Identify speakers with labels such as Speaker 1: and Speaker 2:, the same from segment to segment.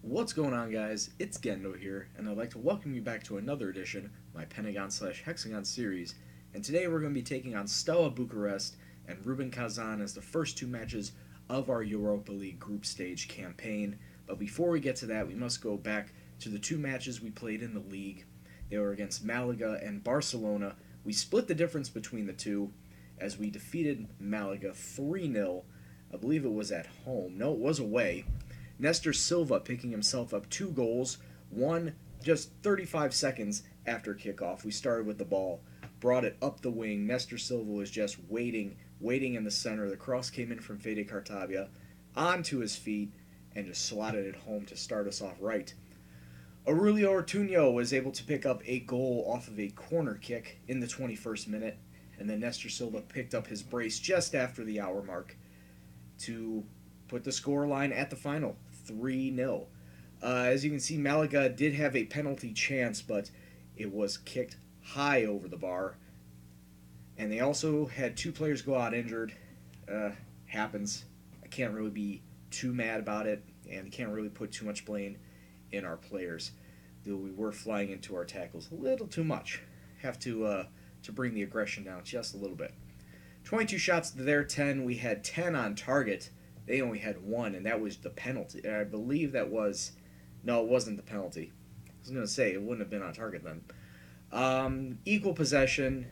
Speaker 1: What's going on, guys? It's Gendo here, and I'd like to welcome you back to another edition of my Pentagon / Hexagon series. And today we're going to be taking on Steaua Bucharest and Rubin Kazan as the first two matches of our Europa League group stage campaign. But before we get to that, we must go back to the two matches we played in the league. They were against Malaga and Barcelona. We split the difference between the two as we defeated Malaga 3-0. I believe it was at home. No, it was away. Nestor Silva picking himself up 2 goals, one just 35 seconds after kickoff. We started with the ball, brought it up the wing. Nestor Silva was just waiting in the center. The cross came in from Fede Cartavia onto his feet and just slotted it home to start us off right. Aurelio Ortuño was able to pick up a goal off of a corner kick in the 21st minute, and then Nestor Silva picked up his brace just after the hour mark to put the score line at the final, 3-0. As you can see, Malaga did have a penalty chance, but it was kicked high over the bar. And they also had 2 players go out injured. Happens. I can't really be too mad about it, and can't really put too much blame in our players, though we were flying into our tackles a little too much. Have to bring the aggression down just a little bit. 22 shots to their 10. We had 10 on target. They only had 1, and that was the penalty. I believe that was... No, it wasn't the penalty. I was going to say, it wouldn't have been on target then. Equal possession.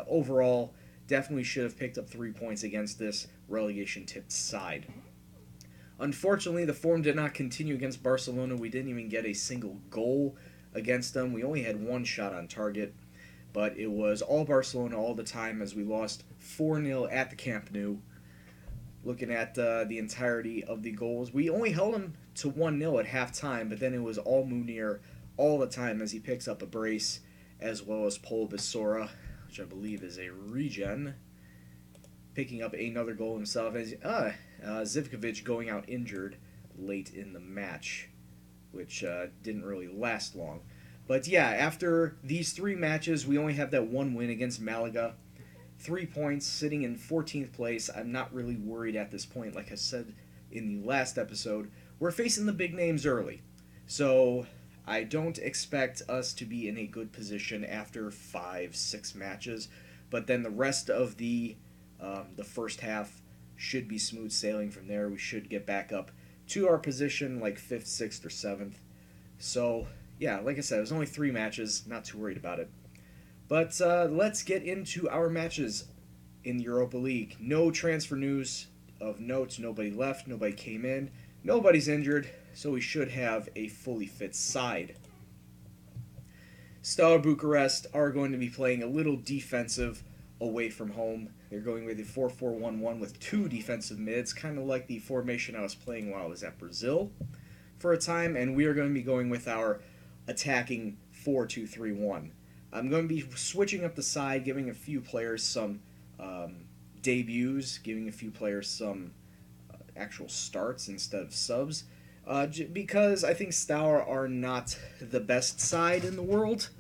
Speaker 1: Overall, definitely should have picked up 3 points against this relegation-tipped side. Unfortunately, the form did not continue against Barcelona. We didn't even get a single goal against them. We only had 1 shot on target. But it was all Barcelona all the time as we lost 4-0 at the Camp Nou. Looking at the entirety of the goals, we only held them to 1-0 at halftime, but then it was all Munir all the time as he picks up a brace, as well as Paul Bisora, which I believe is a regen, picking up another goal himself. As Zivkovic going out injured late in the match, which didn't really last long. But yeah, after these 3 matches, we only have that 1 win against Malaga. 3 points, sitting in 14th place. I'm not really worried at this point. Like I said in the last episode, we're facing the big names early. So I don't expect us to be in a good position after 5-6 matches. But then the rest of the first half should be smooth sailing from there. We should get back up to our position like 5th, 6th, or 7th. So yeah, like I said, it was only 3 matches. Not too worried about it. But let's get into our matches in the Europa League. No transfer news of note. Nobody left. Nobody came in. Nobody's injured. So we should have a fully fit side. Steaua Bucharest are going to be playing a little defensive away from home. They're going with a 4-4-1-1 with 2 defensive mids, kind of like the formation I was playing while I was at Brazil for a time. And we are going to be going with our attacking 4-2-3-1. I'm going to be switching up the side, giving a few players some debuts, giving a few players some actual starts instead of subs, because I think Steaua are not the best side in the world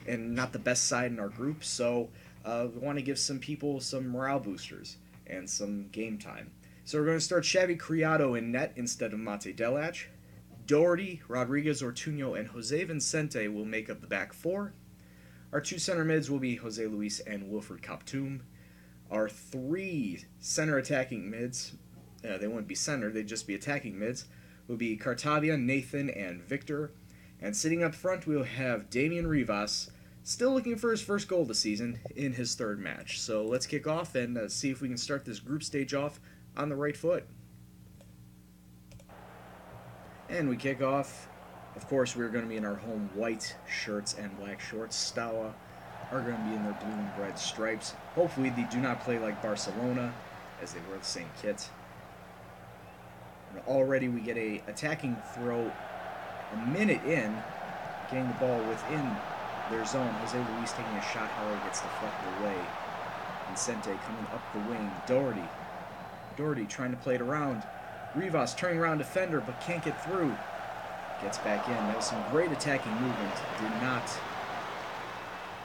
Speaker 1: and not the best side in our group, so we want to give some people some morale boosters and some game time. So we're going to start Xavi Criado in net instead of Mate Delach. Doherty, Rodriguez Ortuño, and Jose Vicente will make up the back 4. Our 2 center mids will be Jose Luis and Wilfred Kaptoum. Our 3 center attacking mids, they wouldn't be center, they'd just be attacking mids, will be Cartavia, Nathan, and Victor. And sitting up front, we'll have Damian Rivas, still looking for his first goal this season in his 3rd match. So let's kick off and see if we can start this group stage off on the right foot. And we kick off. Of course, we're going to be in our home white shirts and black shorts. Steaua are going to be in their blue and red stripes. Hopefully, they do not play like Barcelona, as they wear the same kit. And already, we get a attacking throw a minute in, getting the ball within their zone. Jose Luis taking a shot, however, gets deflected away. Vicente coming up the wing. Doherty trying to play it around. Rivas turning around defender, but can't get through. Gets back in. That was some great attacking movement. Did not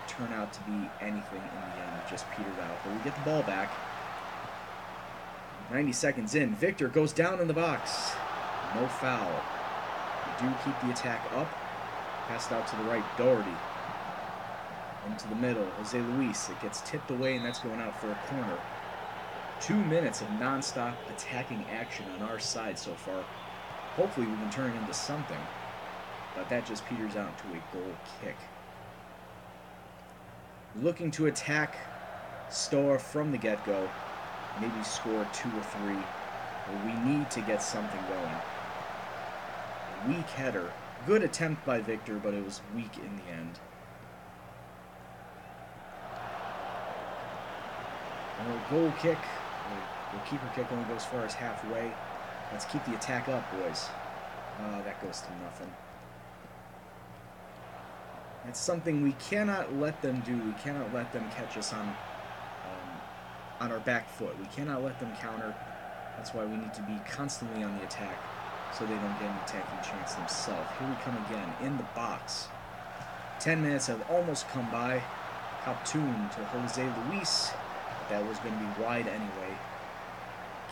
Speaker 1: turn out to be anything in the end. It just petered out. But we get the ball back. 90 seconds in. Victor goes down in the box. No foul. We do keep the attack up. Passed out to the right, Doherty. Into the middle, Jose Luis. It gets tipped away, and that's going out for a corner. 2 minutes of non-stop attacking action on our side so far. Hopefully we can turn it into something. But that just peters out into a goal kick. Looking to attack Stoa from the get-go. Maybe score 2 or 3. But we need to get something going. Weak header. Good attempt by Victor, but it was weak in the end. A goal kick. The keeper kick only goes as far as halfway. Let's keep the attack up, boys. That goes to nothing. That's something we cannot let them do. We cannot let them catch us on our back foot. We cannot let them counter. That's why we need to be constantly on the attack so they don't get an attacking chance themselves. Here we come again in the box. 10 minutes have almost come by. Kaptoon to Jose Luis. That was going to be wide anyway.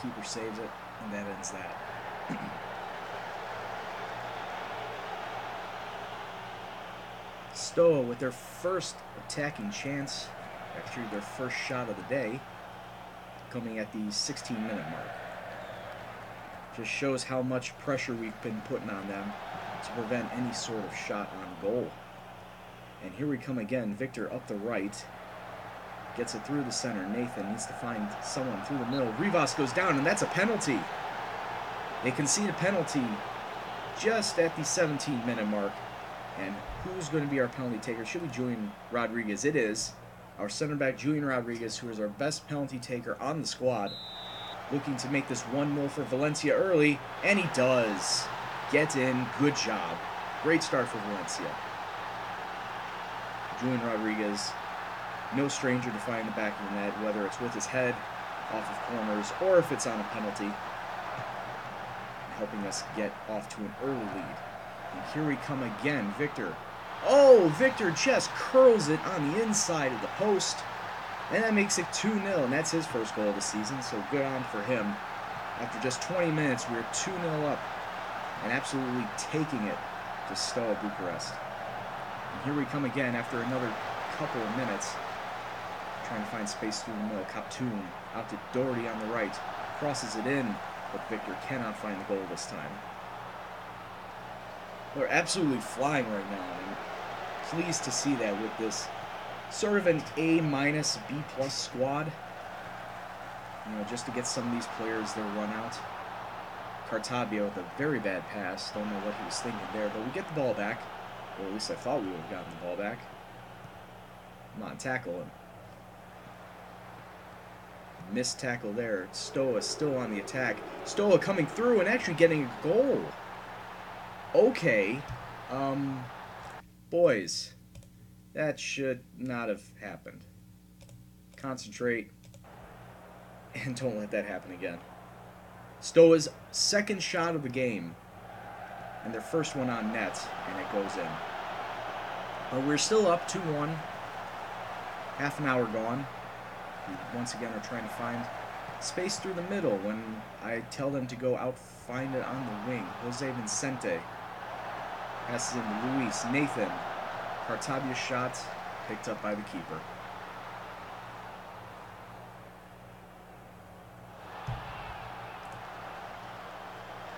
Speaker 1: Keeper saves it, and that ends that. Stoa with their first attacking chance, actually their first shot of the day, coming at the 16-minute mark. Just shows how much pressure we've been putting on them to prevent any sort of shot on goal. And here we come again. Victor up the right. Gets it through the center. Nathan needs to find someone through the middle. Rivas goes down, and that's a penalty. They concede a penalty just at the 17-minute mark. And who's going to be our penalty taker? Should be Julian Rodriguez. It is. Our center back, Julian Rodriguez, who is our best penalty taker on the squad. Looking to make this 1-0 for Valencia early. And he does. Get in. Good job. Great start for Valencia. Julian Rodriguez, no stranger to finding the back of the net, whether it's with his head, off of corners, or if it's on a penalty, helping us get off to an early lead. And here we come again, Victor. Oh, Victor just curls it on the inside of the post, and that makes it 2-0, and that's his first goal of the season, so good on for him. After just 20 minutes, we're 2-0 up, and absolutely taking it to Steaua Bucharest. And here we come again after another couple of minutes. Trying to find space through the middle. Kaptoon out to Doherty on the right. Crosses it in, but Victor cannot find the goal this time. They're absolutely flying right now. I'm pleased to see that with this sort of an A-, B+ squad. You know, just to get some of these players their run out. Cartabia with a very bad pass. Don't know what he was thinking there, but we get the ball back. Or at least I thought we would have gotten the ball back. Come on, tackle him. Missed tackle there. Stoa still on the attack. Stoa coming through and actually getting a goal. Okay. Boys, that should not have happened. Concentrate and don't let that happen again. Stoa's second shot of the game and their first one on net, and it goes in. But we're still up 2-1. Half an hour gone. We once again are trying to find space through the middle when I tell them to go out, find it on the wing. Jose Vicente passes into Luis. Nathan. Cartabia's shot picked up by the keeper.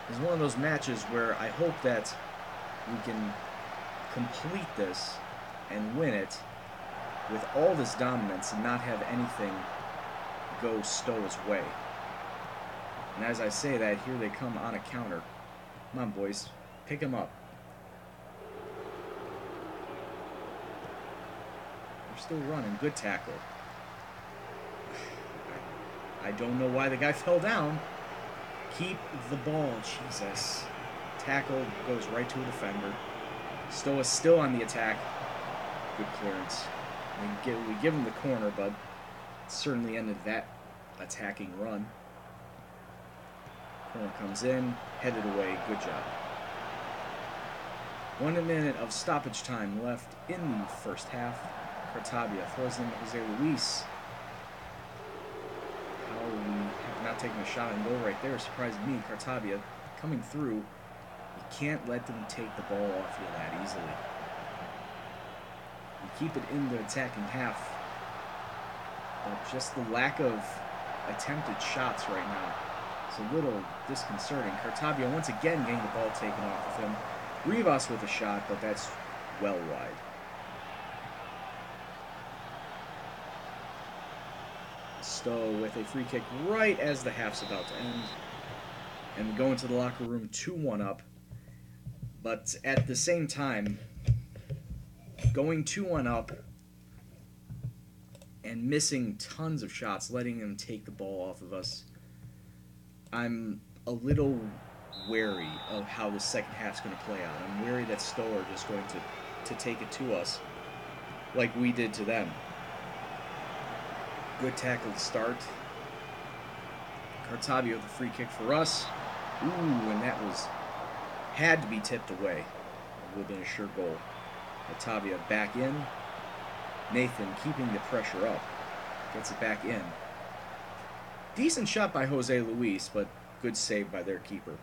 Speaker 1: It's one of those matches where I hope that we can complete this and win it with all this dominance and not have anything go Stoa's way. And as I say that, here they come on a counter. Come on, boys. Pick them up. They're still running. Good tackle. I don't know why the guy fell down. Keep the ball. Jesus. Tackle goes right to a defender. Stoa's still on the attack. Good clearance. We give him the corner, but it certainly ended that attacking run. Corner comes in, headed away. Good job. 1 minute of stoppage time left in the first half. Cartabia throws in Jose Luis. How we have not taken a shot and goal right there surprised me. Cartabia coming through. You can't let them take the ball off you that easily. You keep it in the attacking half, but just the lack of attempted shots right now is a little disconcerting. Cartavia once again getting the ball taken off of him. Rivas with a shot, but that's well wide. Stowe with a free kick right as the half's about to end. And go into the locker room 2-1 up. But at the same time, going 2-1 up and missing tons of shots, letting them take the ball off of us, I'm a little wary of how the second half's going to play out. I'm wary that Stowe are just going to take it to us like we did to them. Good tackle to start. Cartavia with a free kick for us. Ooh, and that had to be tipped away. It would have been a sure goal. Cartavia back in. Nathan keeping the pressure up. Gets it back in. Decent shot by Jose Luis, but good save by their keeper.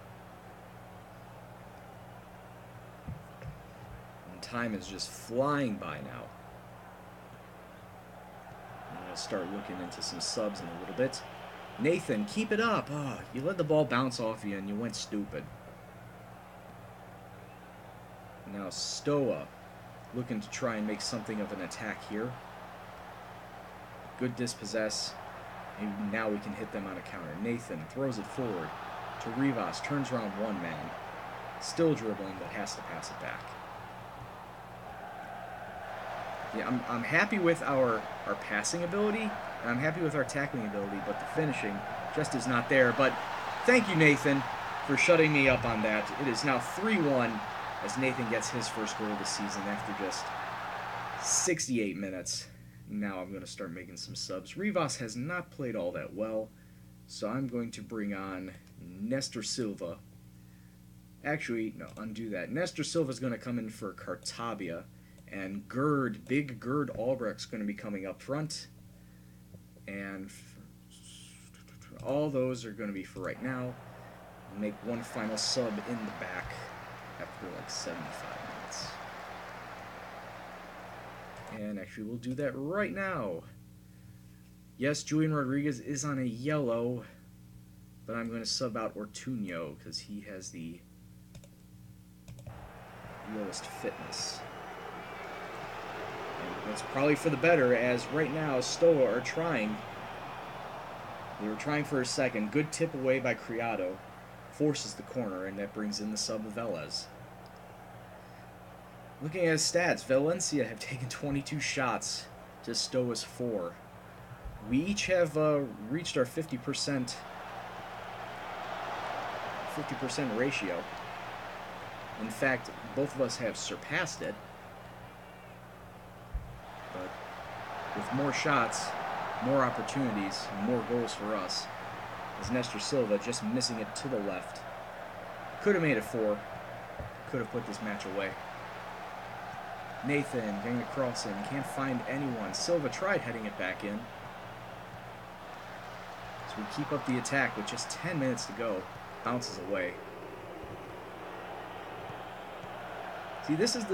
Speaker 1: And time is just flying by now. I'm going to start looking into some subs in a little bit. Nathan, keep it up. Oh, you let the ball bounce off you and you went stupid. Now Stoa looking to try and make something of an attack here. Good dispossess. Maybe now we can hit them on a counter. Nathan throws it forward to Rivas. Turns around one man. Still dribbling, but has to pass it back. Yeah, I'm happy with our passing ability, and I'm happy with our tackling ability, but the finishing just is not there. But thank you, Nathan, for shutting me up on that. It is now 3-1 as Nathan gets his first goal of the season after just 68 minutes. Now I'm going to start making some subs. Rivas has not played all that well, so I'm going to bring on Nestor Silva. Actually, no, undo that. Nestor Silva is going to come in for Cartavia. And big Gerd Albrecht's going to be coming up front. And all those are going to be for right now. I'll make one final sub in the back after like 75 minutes. And actually, we'll do that right now. Yes, Julian Rodriguez is on a yellow, but I'm going to sub out Ortuño because he has the lowest fitness. That's probably for the better, as right now Stoa are trying. They were trying for a second. Good tip away by Criado. Forces the corner, and that brings in the sub of Velez. Looking at his stats, Valencia have taken 22 shots to Stoa's 4. We each have reached our 50% ratio. In fact, both of us have surpassed it. But with more shots, more opportunities, more goals for us, as Nestor Silva just missing it to the left. Could have made it 4. Could have put this match away. Nathan getting the cross in. Can't find anyone. Silva tried heading it back in. So we keep up the attack with just 10 minutes to go. Bounces away. See, this is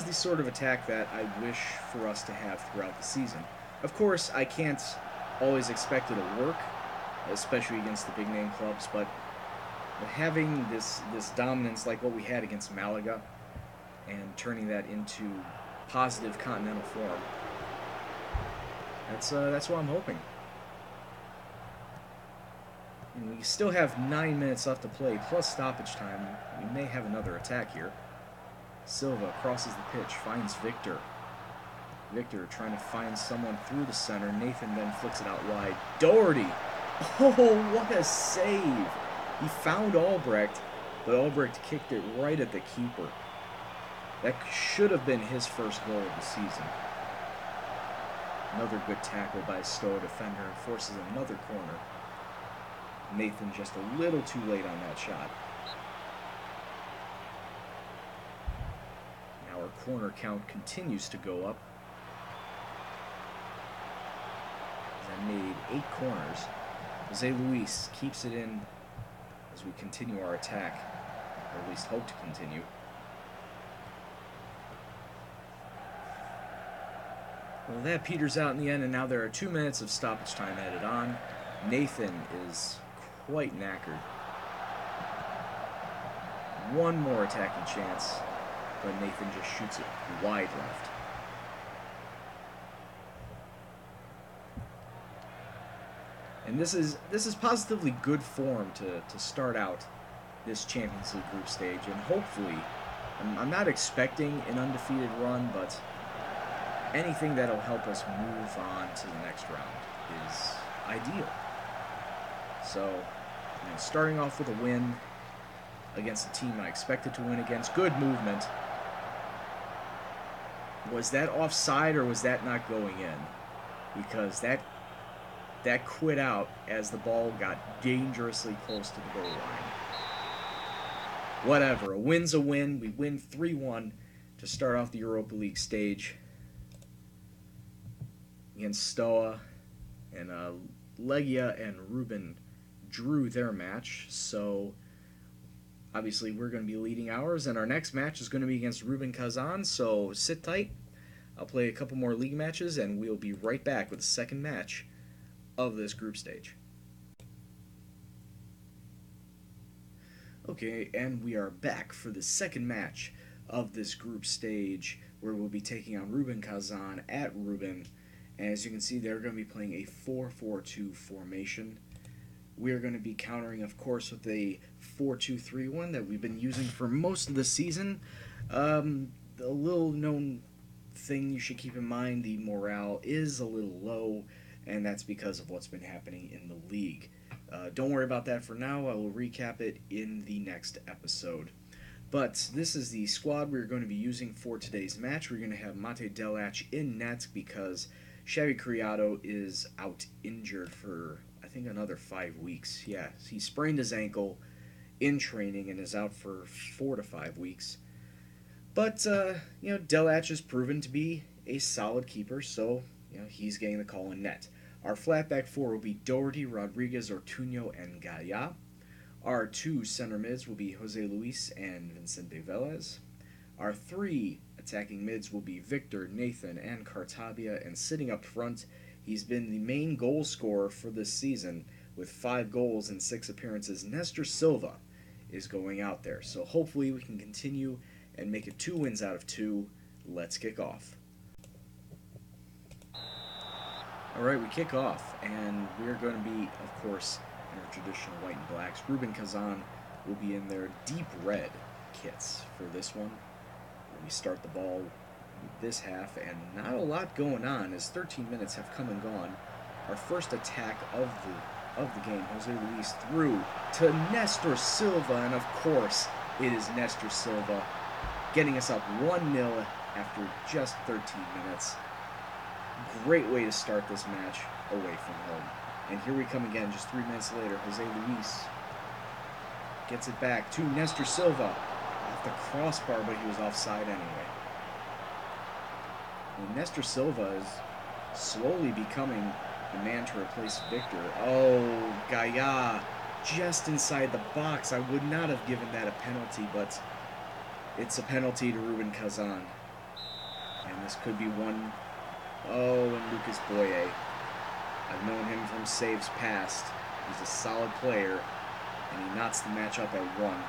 Speaker 1: the sort of attack that I wish for us to have throughout the season. Of course, I can't always expect it to work, especially against the big name clubs, but having this dominance like what we had against Malaga and turning that into positive continental form, that's what I'm hoping. And we still have 9 minutes left to play, plus stoppage time. We may have another attack here. Silva crosses the pitch, finds Victor. Victor trying to find someone through the center. Nathan then flicks it out wide. Doherty! Oh, what a save! He found Albrecht, but Albrecht kicked it right at the keeper. That should have been his first goal of the season. Another good tackle by a Stoa defender and forces another corner. Nathan just a little too late on that shot. Now our corner count continues to go up. As I made 8 corners. Jose Luis keeps it in as we continue our attack. or at least hope to continue. Well, that peters out in the end, and now there are 2 minutes of stoppage time added on. Nathan is quite knackered. One more attacking chance, but Nathan just shoots it wide left. And this is positively good form to start out this Champions League group stage, and hopefully, I'm not expecting an undefeated run, but anything that'll help us move on to the next round is ideal. So, starting off with a win against a team I expected to win against. Good movement. Was that offside or was that not going in? Because that quit out as the ball got dangerously close to the goal line. Whatever, a win's a win. We win 3-1 to start off the Europa League stage against Stoa, and Legia and Ruben drew their match, so obviously we're going to be leading ours, and our next match is going to be against Ruben Kazan, so sit tight. I'll play a couple more league matches, and we'll be right back with the second match of this group stage. Okay, and we are back for the second match of this group stage, where we'll be taking on Ruben Kazan at Ruben. As you can see, they're going to be playing a 4-4-2 formation. We're going to be countering, of course, with a 4-2-3-1 that we've been using for most of the season. A little known thing you should keep in mind, the morale is a little low, and that's because of what's been happening in the league. Don't worry about that for now. I will recap it in the next episode. But this is the squad we're going to be using for today's match. We're going to have Mate Delac in net because Xavi Criado is out injured for, I think, another 5 weeks. Yeah, he sprained his ankle in training and is out for 4 to 5 weeks. But, Delac has proven to be a solid keeper, so, he's getting the call in net. Our flat back four will be Doherty, Rodriguez, Ortuño, and Gaya. Our 2 center mids will be Jose Luis and Vicente Velez. Our 3 attacking mids will be Victor, Nathan, and Cartabia, and sitting up front, he's been the main goal scorer for this season with 5 goals in 6 appearances. Nestor Silva is going out there, so hopefully we can continue and make it 2 wins out of 2. Let's kick off. Alright, we kick off, and we're going to be, of course, in our traditional white and blacks. Ruben Kazan will be in their deep red kits for this one. We start the ball this half, and not a lot going on as 13 minutes have come and gone. Our first attack of the game, Jose Luis through to Nestor Silva, and of course it is Nestor Silva getting us up 1-0 after just 13 minutes. Great way to start this match away from home. And here we come again just 3 minutes later. Jose Luis gets it back to Nestor Silva off the crossbar, but he was offside anyway. And Nestor Silva is slowly becoming the man to replace Victor. Oh, Gaya just inside the box. I would not have given that a penalty, but it's a penalty to Ruben Kazan. And this could be one. Oh, and Lucas Boye. I've known him from saves past. He's a solid player, and he knots the match up at 1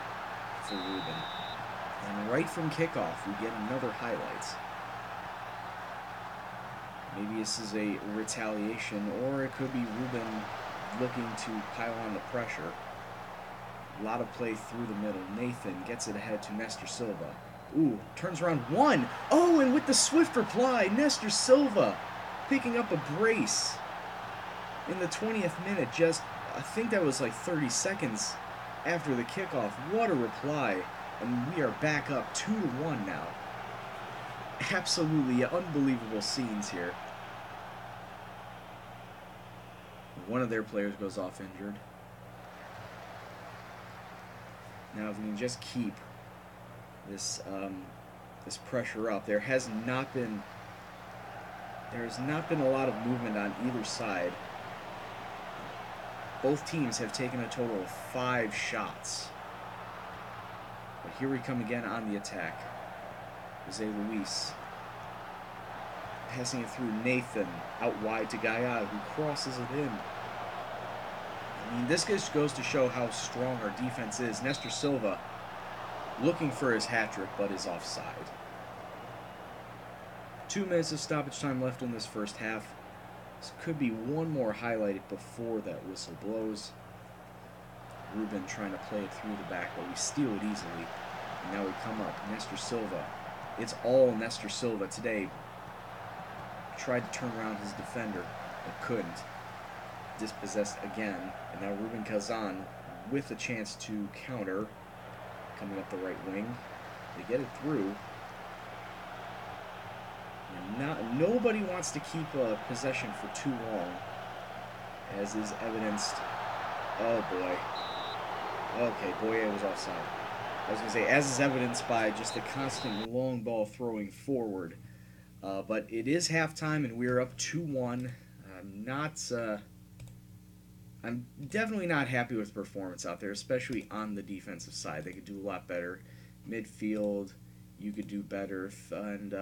Speaker 1: for Ruben. And right from kickoff, we get another highlight. Maybe this is a retaliation, or it could be Ruben looking to pile on the pressure. A lot of play through the middle. Nathan gets it ahead to Nestor Silva. Ooh, turns around 1. Oh, and with the swift reply, Nestor Silva picking up a brace in the 20th minute. Just, I think that was like 30 seconds after the kickoff. What a reply. And we are back up 2-1 now. Absolutely unbelievable scenes here. One of their players goes off injured. Now if we can just keep this this pressure up. There has not been a lot of movement on either side. Both teams have taken a total of 5 shots. But here we come again on the attack. Jose Luis passing it through Nathan, out wide to Gaia, who crosses it in. I mean, this just goes to show how strong our defense is. Nestor Silva looking for his hat trick, but is offside. 2 minutes of stoppage time left in this first half. This could be one more highlighted before that whistle blows. Ruben trying to play it through the back, but we steal it easily. And now we come up. Nestor Silva. It's all Nestor Silva today. Tried to turn around his defender, but couldn't. Dispossessed again. And now Ruben Kazan with a chance to counter. Coming up the right wing. They get it through. And nobody wants to keep possession for too long, as is evidenced. Oh boy. Okay, Boye was offside. I was going to say, as is evidenced by just the constant long ball throwing forward. But it is halftime, and we're up 2-1. I'm definitely not happy with the performance out there, especially on the defensive side. They could do a lot better. Midfield, you could do better. And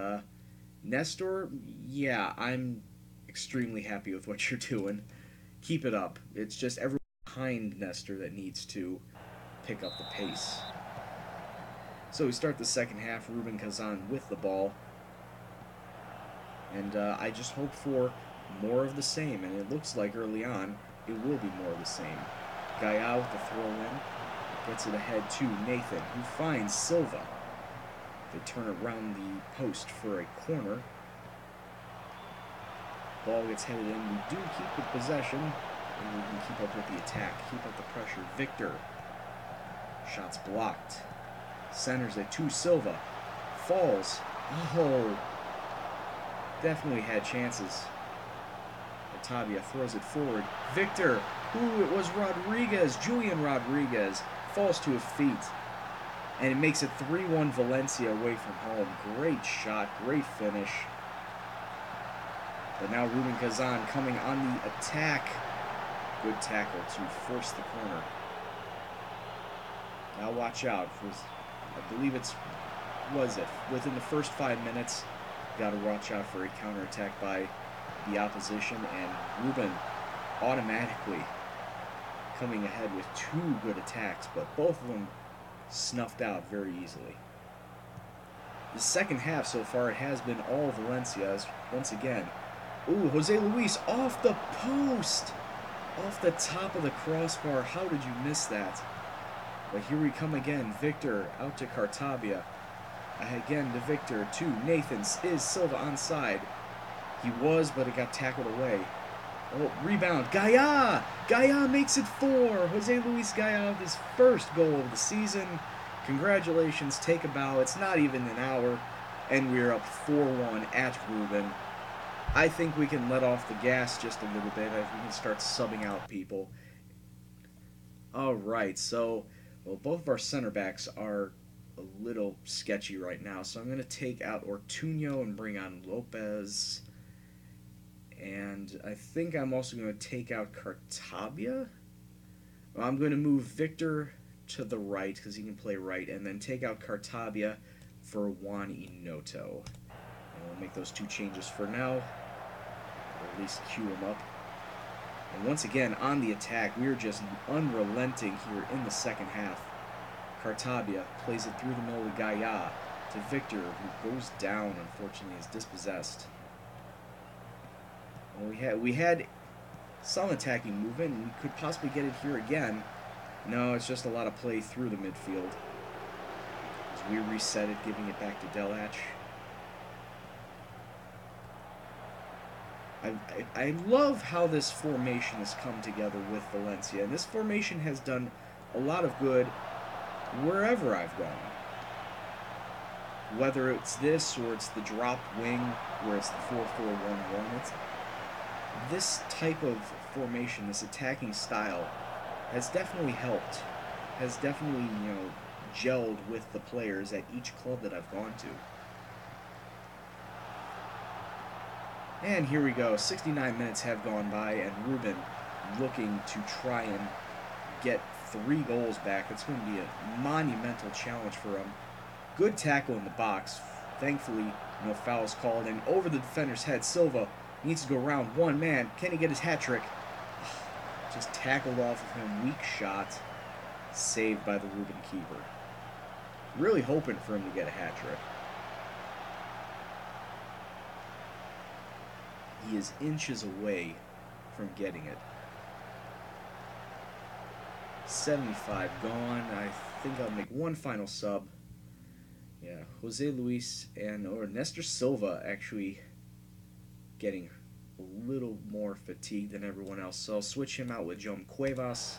Speaker 1: Nestor, yeah, I'm extremely happy with what you're doing. Keep it up. It's just everyone behind Nestor that needs to pick up the pace. So we start the second half, Ruben Kazan with the ball. And I just hope for more of the same, and it looks like early on it will be more of the same. Gaia with the throw-in, gets it ahead to Nathan, who finds Silva. They turn around the post for a corner. Ball gets headed in. We do keep the possession, and we can keep up with the attack, keep up the pressure. Victor, shots blocked. Centers it to Silva. Falls. Oh, definitely had chances. Otavia throws it forward. Victor, who it was Rodriguez, Julian Rodriguez, falls to his feet. And it makes it 3-1 Valencia away from home. Great shot, great finish. But now Ruben Kazan coming on the attack. Good tackle to force the corner. Now watch out. I believe within the first 5 minutes, got to watch out for a counterattack by the opposition, and Ruben automatically coming ahead with 2 good attacks, but both of them snuffed out very easily. The second half so far, it has been all Valencia's once again. Ooh, Jose Luis off the post! Off the top of the crossbar. How did you miss that? But here we come again. Victor out to Cartavia. Again to Victor, to Nathan. Is Silva onside? He was, but it got tackled away. Oh, rebound. Gaia! Gaia makes it 4. Jose Luis Gaia with his first goal of the season. Congratulations. Take a bow. It's not even an hour, and we're up 4-1 at Ruben. I think we can let off the gas just a little bit. We can start subbing out people. All right, so both of our center backs are a little sketchy right now, so I'm going to take out Ortuño and bring on Lopez. And I think I'm also going to take out Cartavia. Well, I'm going to move Victor to the right because he can play right, and then take out Cartavia for Juan Inoto. And we'll make those 2 changes for now, or at least queue them up. And once again, on the attack, we're just unrelenting here in the second half. Cartavia plays it through the middle of Gaia to Victor, who goes down, unfortunately, is dispossessed. And we had some attacking movement, and we could possibly get it here again. No, it's just a lot of play through the midfield. As we reset it, giving it back to Delach. I love how this formation has come together with Valencia, and this formation has done a lot of good wherever I've gone. Whether it's this or it's the drop wing where it's the 4-4-1-1, this type of formation, this attacking style, has definitely helped, has definitely, gelled with the players at each club that I've gone to. And here we go. 69 minutes have gone by, and Ruben looking to try and get 3 goals back. It's going to be a monumental challenge for him. Good tackle in the box. Thankfully, no fouls called. And over the defender's head, Silva needs to go around one man. Can he get his hat trick? Just tackled off of him. Weak shot. Saved by the Ruben keeper. Really hoping for him to get a hat trick. He is inches away from getting it. 75 gone. I think I'll make one final sub. Yeah, Jose Luis or Nestor Silva actually getting a little more fatigued than everyone else. So I'll switch him out with Jom Cuevas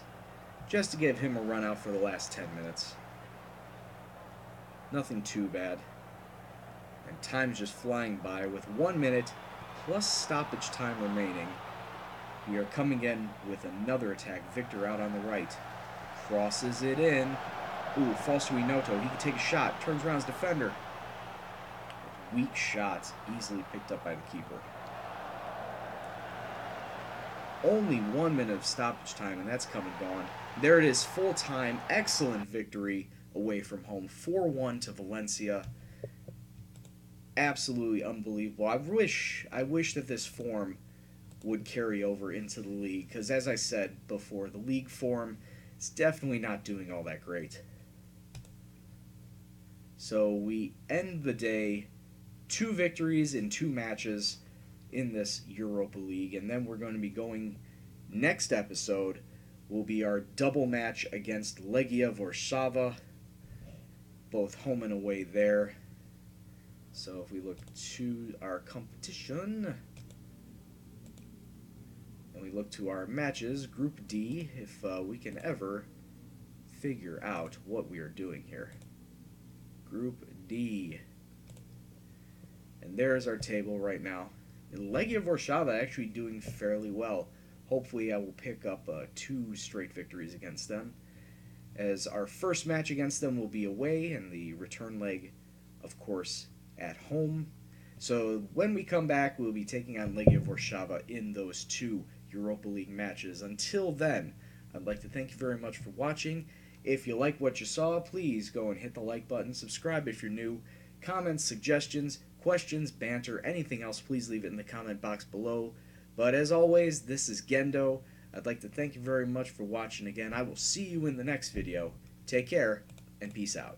Speaker 1: just to give him a run out for the last 10 minutes. Nothing too bad. And time's just flying by with 1 minute plus stoppage time remaining. We are coming in with another attack. Victor out on the right. Crosses it in. Ooh, falls to Inoto. He can take a shot. Turns around his defender. Weak shots. Easily picked up by the keeper. Only 1 minute of stoppage time, and that's come and gone. There it is, full time. Excellent victory away from home. 4-1 to Valencia. Absolutely unbelievable. I wish that this form would carry over into the league, because as I said before, the league form is definitely not doing all that great. So we end the day 2 victories in 2 matches in this Europa League, and then we're going to be going, next episode will be our double match against Legia Warszawa, both home and away there. So if we look to our competition, and we look to our matches, Group D, if we can ever figure out what we are doing here. Group D. And there's our table right now. And Legia Warszawa actually doing fairly well. Hopefully I will pick up 2 straight victories against them, as our first match against them will be away, and the return leg, of course, at home. So when we come back, we'll be taking on Legia Warszawa in those 2 Europa League matches. Until then, I'd like to thank you very much for watching. If you like what you saw, please go and hit the like button, subscribe if you're new, comments, suggestions, questions, banter, anything else, please leave it in the comment box below. But as always, this is Gendo. I'd like to thank you very much for watching again. I will see you in the next video. Take care, and peace out.